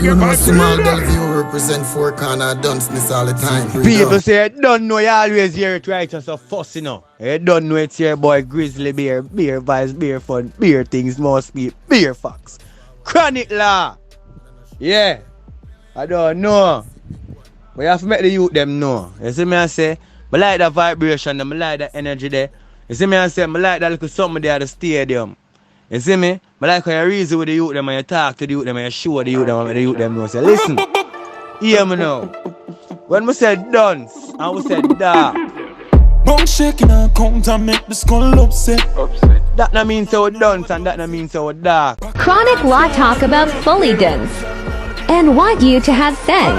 You know, small Bellevue represent four corner dunceness all the time. People say, don't know, you always hear it right, just a fuss, you know. You don't know it's your boy Gryzzly beer vibes, beer fun, beer things, must be beer facts. Chronic law. Yeah. I don't know. But you have to make the youth them know. You see me I say, I like that vibration, I like that energy there. You see me I say, I like that little something there at the stadium. You see me? I like how you reason with the youth them and you talk to the youth them and you show the youth them and make the youth them know. Say, listen, hear me now. When we said Dunce and we said dark, bone shaking and count and make the skull upset. That not mean so Dunce and that not mean so dark. Chronic Law talk about fully Dunce and want you to have sense.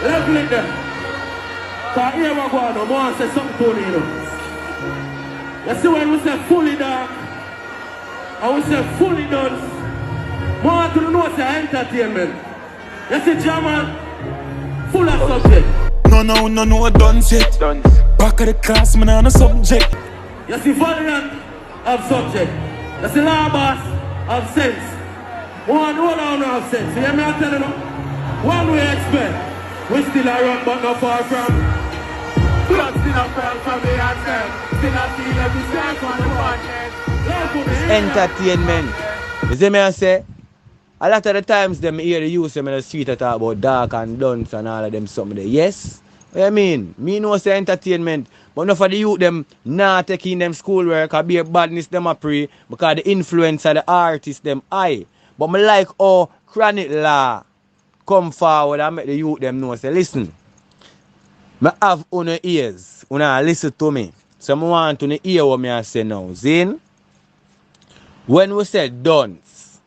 Lovely there. Cause here we go on, I want to say something to you, You see when we say fully dark, and we say fully Dunce, I want to know say entertainment. You see Jamal, full of subject. No, Dunce it. Back of the class, man, on a subject. You see Valiant of subject. You see law boss of sense. One on of sense. You hear me tell you? One we expect. We still around but not far from. Blood still a fall from the answer. Still a feel every step on the podcast. Entertainment. You see me I say? A lot of the times them hear the youth them in the street talk about dark and Dunce and all of them something there. Yes? What you mean? Me know say entertainment. But enough of the youth them not taking them schoolwork or be a badness them a pray because the influence of the artists them high. But me like how Chronic Law come forward and make the youth them know. Say, listen, I have on ears. Una listen to me. So I want to hear what I say now. Zin, when we say Dunce,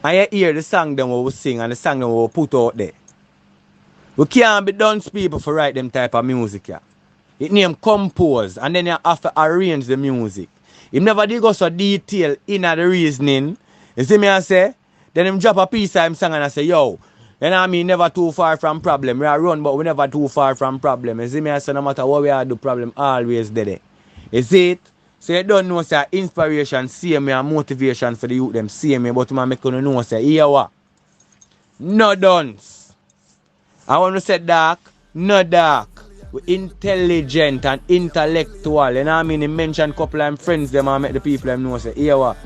and you hear the song them we sing and the song them we put out there. We can't be Dunce people for write them type of music. Yeah. It name compose and then you have to arrange the music. If never did go so detail in the reasoning, you see me I say? Then him drop a piece of him song and I say, yo, you know what I mean, never too far from problem. We are run, but we never too far from problem. You see me I say, no matter what we are do, problem always there. You see it? So you don't know, say, inspiration, see me and motivation for the youth them, see me, but I make you know, say, here what? No Dunce. I want to say dark, no dark. We intelligent and intellectual. You know what I mean? He mentioned a couple of friends them and make the people them know, say, here what?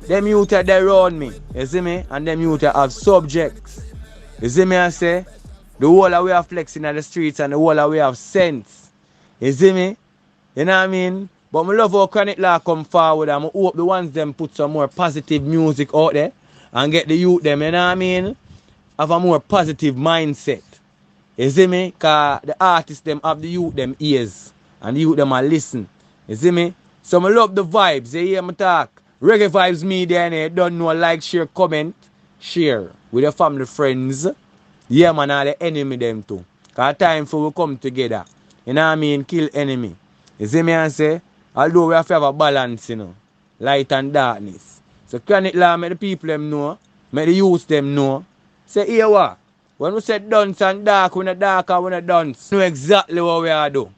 Them youth they around me, you see me? And them youth have subjects. You see me I say? The whole of we have flexing in the streets and the whole of we have sense. You see me? You know what I mean? But I love how Chronic Law come forward and I hope the ones them put some more positive music out there and get the youth them, you know what I mean? Have a more positive mindset. You see me? Because the artists them have the youth them ears and the youth them are listen. You see me? So I love the vibes, you hear me talk? Reggae Vibes Media and you don't know, like, share, comment, share with your family, friends. Yeah man, all the enemy them too. Because time for we come together. You know what I mean? Kill enemy. You see me and say? Although we have to have a balance, you know. Light and darkness. So Chronic Law make the people them know. Make the youth them know. Say here what? When we say Dunce and dark, we're not dark and we're not Dunce. We know exactly what we are do.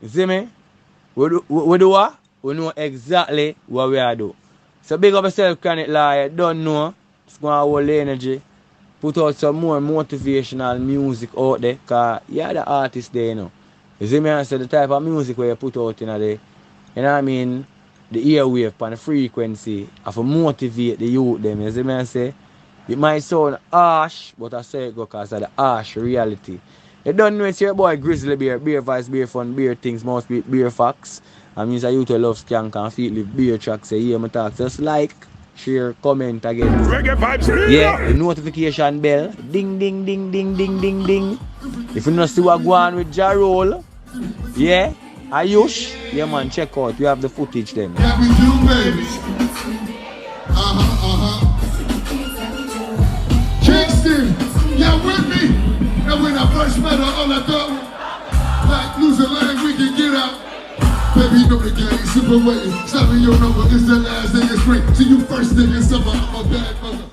You see me? We do what? We know exactly what we are do. So big up yourself, Chronic Law. You don't know. It's going to hold the energy. Put out some more motivational music out there. Because you're the artist there, you know. You see me? I say the type of music where you put out in there. You know what I mean? The airwave and the frequency have to motivate the youth them. You see me? I say it might sound harsh, but I say it because of the harsh reality. You don't know it's your boy Gryzzly beer vibes, beer fun, beer things, must be beer facts. I mean, you to love skank and feel the beer tracks. Say, hear me talk. Just like, share, comment again. Reggae Vibes. Yeah, the notification bell. Ding, ding, ding, ding, ding, ding, ding. If you not see what go on with Jarol, yeah, Ayush, yeah man, check out. We have the footage then. Yeah, we do, baby. Kingston, yeah, with me. And when I first met her, all I thought, like losing line, we can get out. Baby, you know the game, super waiting. Stopping your number, it's the last day of spring. See you first thing in summer, I'm a bad mother.